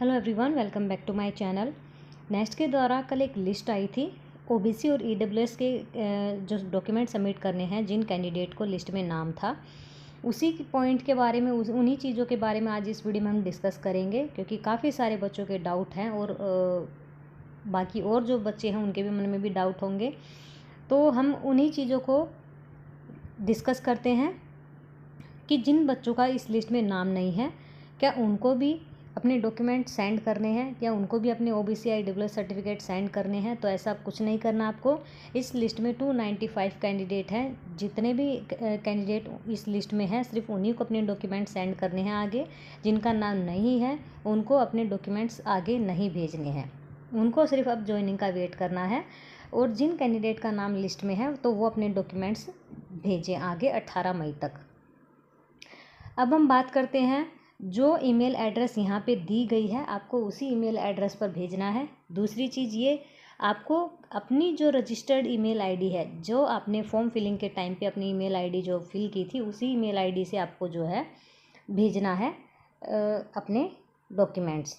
Hello everyone, welcome back to my channel. Next के द्वारा कल एक लिस्ट आई थी ओबीसी और ईडब्ल्यूएस के जो डॉक्यूमेंट सबमिट करने हैं, जिन कैंडिडेट को लिस्ट में नाम था, उसी पॉइंट के बारे में, उन्हीं चीज़ों के बारे में आज इस वीडियो में हम डिस्कस करेंगे, क्योंकि काफ़ी सारे बच्चों के डाउट हैं और बाकी और जो बच्चे हैं उनके भी मन में भी डाउट होंगे। तो हम उन्हीं चीज़ों को डिस्कस करते हैं कि जिन बच्चों का इस लिस्ट में नाम नहीं है, क्या उनको भी अपने डॉक्यूमेंट सेंड करने हैं, या उनको भी अपने ओबीसी ईडब्ल्यूएस सर्टिफिकेट सेंड करने हैं। तो ऐसा कुछ नहीं करना आपको। इस लिस्ट में 295 कैंडिडेट हैं। जितने भी कैंडिडेट इस लिस्ट में हैं, सिर्फ उन्हीं को अपने डॉक्यूमेंट सेंड करने हैं आगे। जिनका नाम नहीं है उनको अपने डॉक्यूमेंट्स आगे नहीं भेजने हैं, उनको सिर्फ अब ज्वाइनिंग का वेट करना है। और जिन कैंडिडेट का नाम लिस्ट में है तो वो अपने डॉक्यूमेंट्स भेजें आगे 18 मई तक। अब हम बात करते हैं, जो ईमेल एड्रेस यहाँ पे दी गई है आपको उसी ईमेल एड्रेस पर भेजना है। दूसरी चीज़ ये, आपको अपनी जो रजिस्टर्ड ईमेल आईडी है, जो आपने फॉर्म फिलिंग के टाइम पे अपनी ईमेल आईडी जो फिल की थी, उसी ईमेल आईडी से आपको जो है भेजना है अपने डॉक्यूमेंट्स।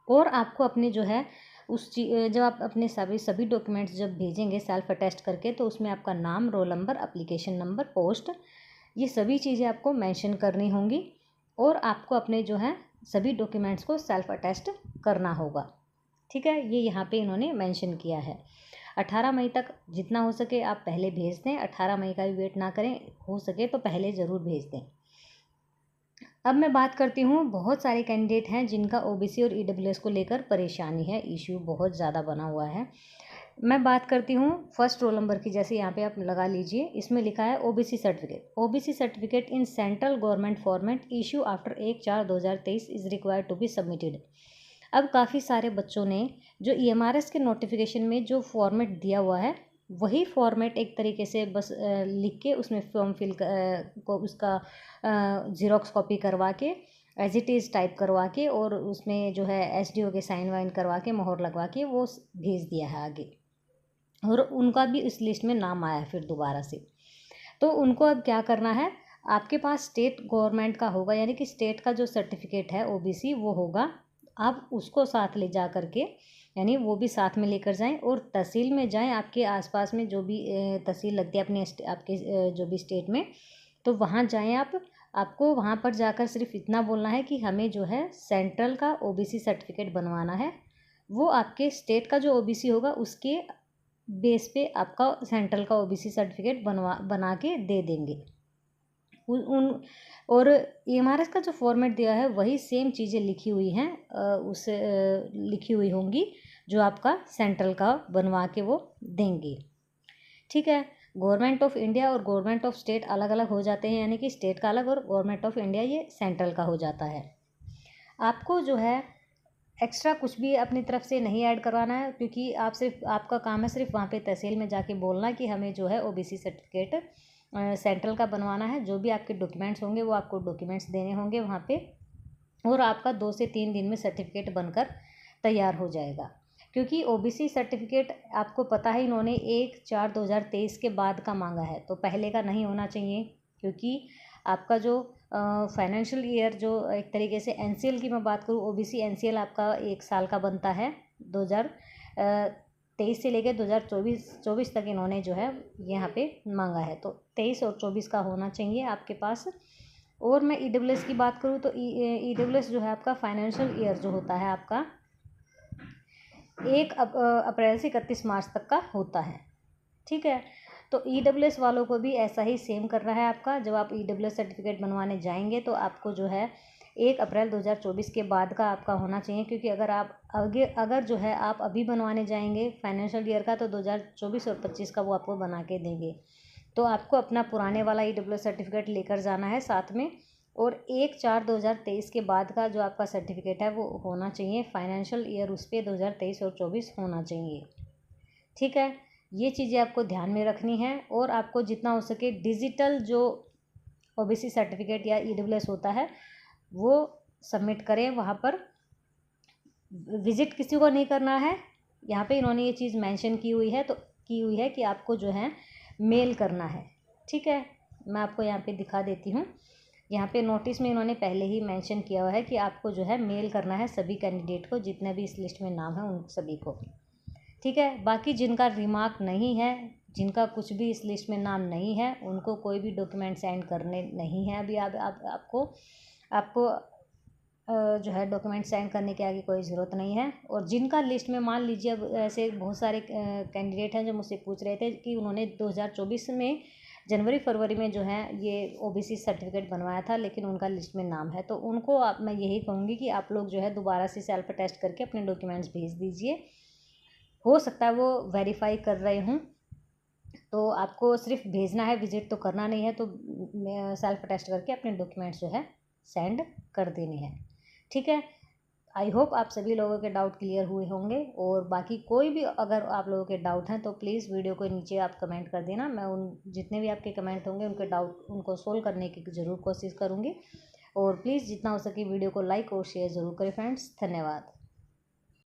और आपको अपने जो है जब आप अपने सभी डॉक्यूमेंट्स जब भेजेंगे सेल्फ अटेस्ट करके, तो उसमें आपका नाम, roll number, application number, post, ये सभी चीज़ें आपको मेंशन करनी होंगी। और आपको अपने जो है सभी डॉक्यूमेंट्स को सेल्फ अटेस्ट करना होगा। ठीक है, ये यहाँ पे इन्होंने मेंशन किया है। 18 मई तक जितना हो सके आप पहले भेज दें। 18 मई का भी वेट ना करें, हो सके तो पहले ज़रूर भेज दें। अब मैं बात करती हूँ, बहुत सारे कैंडिडेट हैं जिनका ओबीसी और ईडब्ल्यूएस को लेकर परेशानी है, इश्यू बहुत ज़्यादा बना हुआ है। मैं बात करती हूँ फर्स्ट रोल नंबर की। जैसे यहाँ पे आप लगा लीजिए, इसमें लिखा है OBC certificate in central government format issue after 1/4/2023 is required to be submitted. अब काफ़ी सारे बच्चों ने जो ईएमआरएस के नोटिफिकेशन में जो फॉर्मेट दिया हुआ है, वही फॉर्मेट एक तरीके से बस लिख के उसमें फॉर्म फिल को उसका ज़ीरॉक्स कॉपी करवा के एज इट इज़ टाइप करवा के, और उसमें जो है एसडीओ के साइन वाइन करवा के, मोहर लगवा के वो भेज दिया है आगे। और उनका भी इस लिस्ट में नाम आया है फिर दोबारा से। तो उनको अब क्या करना है, आपके पास स्टेट गवर्नमेंट का होगा, यानी कि स्टेट का जो सर्टिफिकेट है ओबीसी वो होगा। आप उसको साथ ले जा करके, यानी वो भी साथ में लेकर जाएं और तहसील में जाएं, आपके आसपास में जो भी तहसील लगती है अपने आपके जो भी स्टेट में, तो वहाँ जाएं आप। आपको वहाँ पर जाकर सिर्फ इतना बोलना है कि हमें जो है सेंट्रल का ओबीसी सर्टिफिकेट बनवाना है। वो आपके स्टेट का जो ओबीसी होगा उसके बेस पे आपका सेंट्रल का ओबीसी सर्टिफिकेट बना के दे देंगे। उन और ईएमआरएस का जो फॉर्मेट दिया है वही सेम चीज़ें लिखी हुई हैं, लिखी हुई होंगी जो आपका सेंट्रल का बनवा के वो देंगे। ठीक है, गवर्नमेंट ऑफ इंडिया और गवर्नमेंट ऑफ स्टेट अलग अलग हो जाते हैं, यानी कि स्टेट का अलग और गवर्नमेंट ऑफ इंडिया ये सेंट्रल का हो जाता है। आपको जो है एक्स्ट्रा कुछ भी अपनी तरफ से नहीं ऐड करवाना है, क्योंकि आपका काम है सिर्फ वहाँ पे तहसील में जाके बोलना कि हमें जो है ओबीसी सर्टिफिकेट सेंट्रल का बनवाना है। जो भी आपके डॉक्यूमेंट्स होंगे वो आपको डॉक्यूमेंट्स देने होंगे वहाँ पे, और आपका 2 से 3 दिन में सर्टिफिकेट बनकर तैयार हो जाएगा। क्योंकि ओबीसी सर्टिफिकेट आपको पता है इन्होंने 1/4/2023 के बाद का मांगा है, तो पहले का नहीं होना चाहिए। क्योंकि आपका जो फाइनेंशियल ईयर जो एक तरीके से एनसीएल की मैं बात करूँ, ओबीसी एनसीएल आपका 1 साल का बनता है। 2023 से लेकर 2024 तक इन्होंने जो है यहाँ पे मांगा है, तो 23 और 24 का होना चाहिए आपके पास। और मैं ईडब्ल्यूएस की बात करूँ तो ईडब्ल्यूएस जो है आपका फाइनेंशियल ईयर जो होता है आपका 1 अप्रैल से 31 मार्च तक का होता है। ठीक है, तो ईडब्ल्यूएस वालों को भी ऐसा ही सेम करना है आपका। जब आप ईडब्ल्यूएस सर्टिफिकेट बनवाने जाएंगे तो आपको जो है 1 अप्रैल 2024 के बाद का आपका होना चाहिए। क्योंकि अगर जो है आप अभी बनवाने जाएंगे फाइनेंशियल ईयर का, तो 2024 और 25 का वो आपको बना के देंगे। तो आपको अपना पुराने वाला ईडब्ल्यूएस सर्टिफिकेट लेकर जाना है साथ में, और 1/4/2023 के बाद का जो आपका सर्टिफिकेट है वो होना चाहिए। फाइनेंशियल ईयर उस पर 2023 और 24 होना चाहिए। ठीक है, ये चीज़ें आपको ध्यान में रखनी है। और आपको जितना हो सके डिजिटल जो ओबीसी सर्टिफिकेट या ईडब्ल्यूएस होता है वो सबमिट करें। वहाँ पर विज़िट किसी को नहीं करना है। यहाँ पे इन्होंने ये चीज़ मेंशन की हुई है कि आपको जो है मेल करना है। ठीक है, मैं आपको यहाँ पे दिखा देती हूँ। यहाँ पे नोटिस में इन्होंने पहले ही मेंशन किया हुआ है कि आपको जो है मेल करना है सभी कैंडिडेट को, जितने भी इस लिस्ट में नाम है उन सभी को, ठीक है। बाकी जिनका रिमार्क नहीं है, जिनका कुछ भी इस लिस्ट में नाम नहीं है, उनको कोई भी डॉक्यूमेंट सेंड करने नहीं है अभी। आपको जो है डॉक्यूमेंट सेंड करने की आगे कोई ज़रूरत नहीं है। और जिनका लिस्ट में मान लीजिए, अब ऐसे बहुत सारे कैंडिडेट हैं जो मुझसे पूछ रहे थे कि उन्होंने 2024 में जनवरी फरवरी में जो है ये ओबीसी सर्टिफिकेट बनवाया था, लेकिन उनका लिस्ट में नाम है, तो उनको मैं यही कहूँगी कि आप लोग जो है दोबारा से सेल्फ टेस्ट करके अपने डॉक्यूमेंट्स भेज दीजिए। हो सकता है वो वेरीफाई कर रहे हूँ, तो आपको सिर्फ भेजना है, विजिट तो करना नहीं है। तो सेल्फ टेस्ट करके अपने डॉक्यूमेंट्स जो है सेंड कर देने हैं, ठीक है। आई होप आप सभी लोगों के डाउट क्लियर हुए होंगे। और बाकी कोई भी अगर आप लोगों के डाउट हैं तो प्लीज़ वीडियो के नीचे आप कमेंट कर देना। मैं उन जितने भी आपके कमेंट होंगे उनके डाउट उनको सोल्व करने की ज़रूर कोशिश करूँगी। और प्लीज़ जितना हो सके वीडियो को लाइक और शेयर ज़रूर करें फ्रेंड्स। धन्यवाद।